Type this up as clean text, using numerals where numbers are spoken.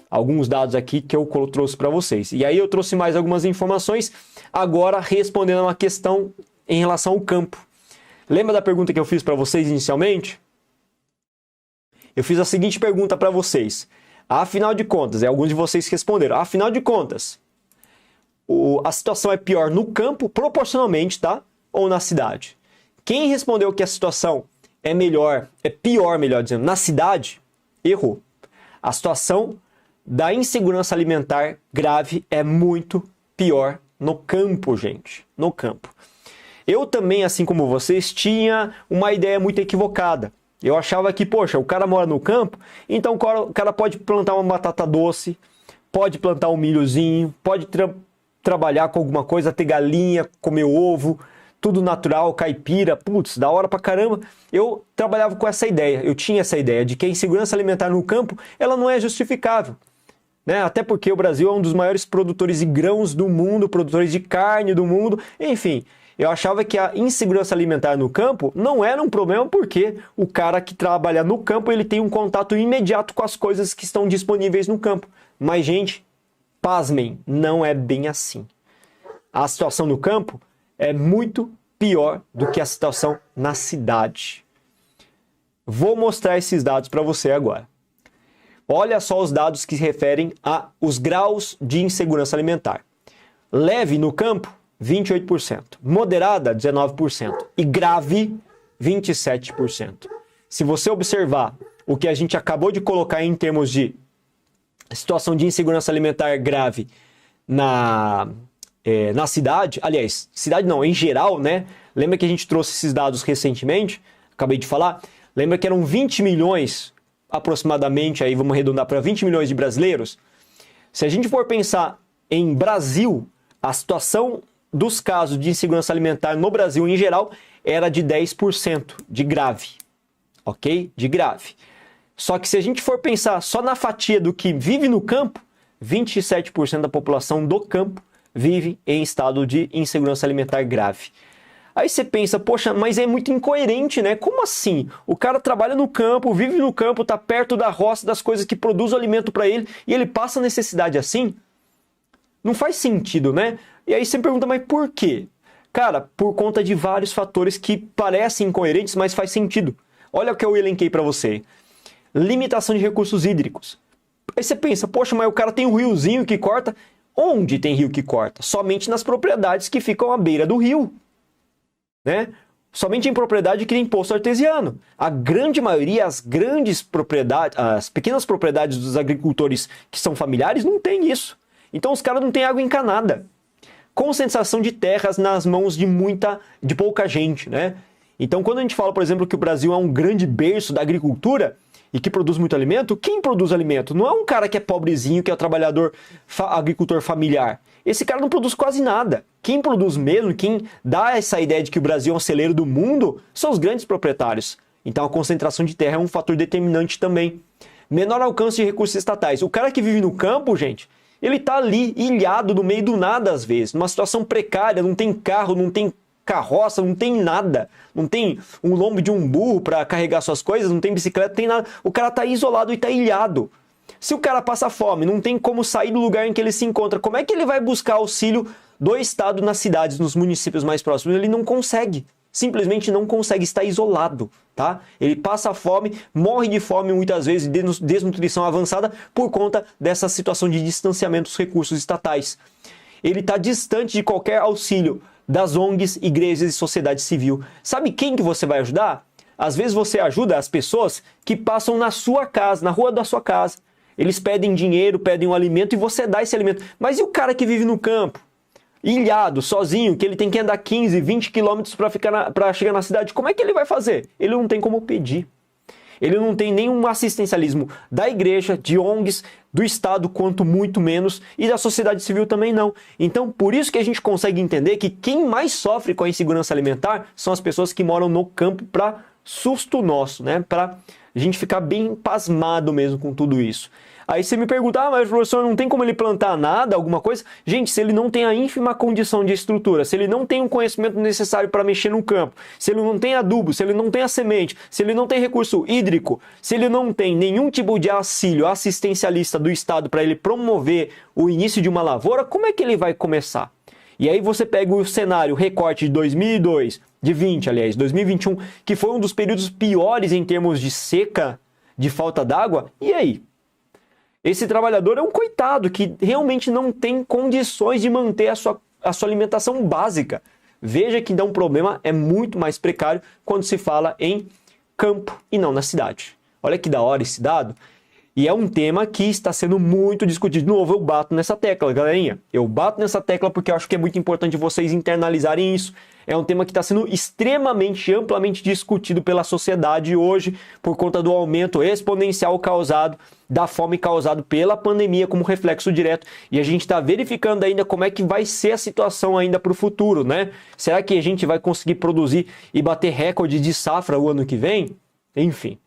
Alguns dados aqui que eu trouxe para vocês. E aí eu trouxe mais algumas informações, agora respondendo uma questão em relação ao campo. Lembra da pergunta que eu fiz para vocês inicialmente? Eu fiz a seguinte pergunta para vocês. Afinal de contas, alguns de vocês responderam, afinal de contas, a situação é pior no campo, proporcionalmente, tá? Ou na cidade? Quem respondeu que a situação é pior, melhor dizendo, na cidade, errou. A situação da insegurança alimentar grave é muito pior no campo, gente. No campo. Eu também, assim como vocês, tinha uma ideia muito equivocada. Eu achava que, poxa, o cara mora no campo, então o cara pode plantar uma batata doce, pode plantar um milhozinho, pode trabalhar com alguma coisa, ter galinha, comer ovo, tudo natural, caipira, putz, da hora pra caramba. Eu trabalhava com essa ideia, eu tinha essa ideia de que a insegurança alimentar no campo, ela não é justificável. Né? Até porque o Brasil é um dos maiores produtores de grãos do mundo, produtores de carne do mundo, enfim. Eu achava que a insegurança alimentar no campo não era um problema porque o cara que trabalha no campo, ele tem um contato imediato com as coisas que estão disponíveis no campo. Mas, gente, pasmem, não é bem assim. A situação no campo é muito pior do que a situação na cidade. Vou mostrar esses dados para você agora. Olha só os dados que se referem aos graus de insegurança alimentar. Leve no campo, 28%. Moderada, 19%. E grave, 27%. Se você observar o que a gente acabou de colocar em termos de situação de insegurança alimentar grave na cidade, aliás, cidade não, em geral, né? Lembra que a gente trouxe esses dados recentemente? Acabei de falar. Lembra que eram 20 milhões aproximadamente, aí vamos arredondar para 20 milhões de brasileiros. Se a gente for pensar em Brasil, a situação dos casos de insegurança alimentar no Brasil em geral era de 10% de grave, ok? De grave. Só que se a gente for pensar só na fatia do que vive no campo, 27% da população do campo vive em estado de insegurança alimentar grave. Aí você pensa, poxa, mas é muito incoerente, né? Como assim? O cara trabalha no campo, vive no campo, tá perto da roça, das coisas que produzem alimento para ele, e ele passa necessidade assim? Não faz sentido, né? E aí você pergunta, mas por quê? Cara, por conta de vários fatores que parecem incoerentes, mas faz sentido. Olha o que eu elenquei para você. Limitação de recursos hídricos. Aí você pensa, poxa, mas o cara tem um riozinho que corta. Onde tem rio que corta? Somente nas propriedades que ficam à beira do rio. Né? Somente em propriedade que tem poço artesiano. A grande maioria, as grandes propriedades, as pequenas propriedades dos agricultores que são familiares não tem isso. Então os caras não têm água encanada. Concentração de terras nas mãos de pouca gente, né? Então quando a gente fala, por exemplo, que o Brasil é um grande berço da agricultura e que produz muito alimento, quem produz alimento? Não é um cara que é pobrezinho, que é trabalhador, agricultor familiar. Esse cara não produz quase nada. Quem produz mesmo, quem dá essa ideia de que o Brasil é um celeiro do mundo, são os grandes proprietários. Então a concentração de terra é um fator determinante também. Menor alcance de recursos estatais. O cara que vive no campo, gente, ele tá ali ilhado no meio do nada às vezes, numa situação precária, não tem carro, não tem carroça, não tem nada, não tem um lombo de um burro para carregar suas coisas, não tem bicicleta, não tem nada. O cara tá isolado e tá ilhado. Se o cara passa fome, não tem como sair do lugar em que ele se encontra, como é que ele vai buscar auxílio do Estado nas cidades, nos municípios mais próximos? Ele não consegue, simplesmente não consegue, está isolado, tá? Ele passa fome, morre de fome muitas vezes, desnutrição avançada, por conta dessa situação de distanciamento dos recursos estatais. Ele está distante de qualquer auxílio das ONGs, igrejas e sociedade civil. Sabe quem que você vai ajudar? Às vezes você ajuda as pessoas que passam na sua casa, na rua da sua casa. Eles pedem dinheiro, pedem um alimento e você dá esse alimento. Mas e o cara que vive no campo? Ilhado, sozinho, que ele tem que andar 15, 20 quilômetros para chegar na cidade. Como é que ele vai fazer? Ele não tem como pedir. Ele não tem nenhum assistencialismo da igreja, de ONGs, do Estado, quanto muito menos, e da sociedade civil também não. Então, por isso que a gente consegue entender que quem mais sofre com a insegurança alimentar são as pessoas que moram no campo, para susto nosso, né? Para a gente ficar bem pasmado mesmo com tudo isso. Aí você me pergunta, mas o professor não tem como ele plantar nada, alguma coisa? Gente, se ele não tem a ínfima condição de estrutura, se ele não tem o conhecimento necessário para mexer no campo, se ele não tem adubo, se ele não tem a semente, se ele não tem recurso hídrico, se ele não tem nenhum tipo de auxílio assistencialista do Estado para ele promover o início de uma lavoura, como é que ele vai começar? E aí você pega o cenário, o recorte de 2002, de 2021, que foi um dos períodos piores em termos de seca, de falta d'água, e aí? Esse trabalhador é um coitado que realmente não tem condições de manter a sua alimentação básica. Veja que dá um problema, é muito mais precário quando se fala em campo e não na cidade. Olha que da hora esse dado. E é um tema que está sendo muito discutido. De novo, eu bato nessa tecla, galerinha. Eu bato nessa tecla porque eu acho que é muito importante vocês internalizarem isso. É um tema que está sendo extremamente, amplamente discutido pela sociedade hoje por conta do aumento exponencial causado, da fome causado pela pandemia como reflexo direto. E a gente está verificando ainda como é que vai ser a situação ainda para o futuro, né? Será que a gente vai conseguir produzir e bater recorde de safra o ano que vem? Enfim.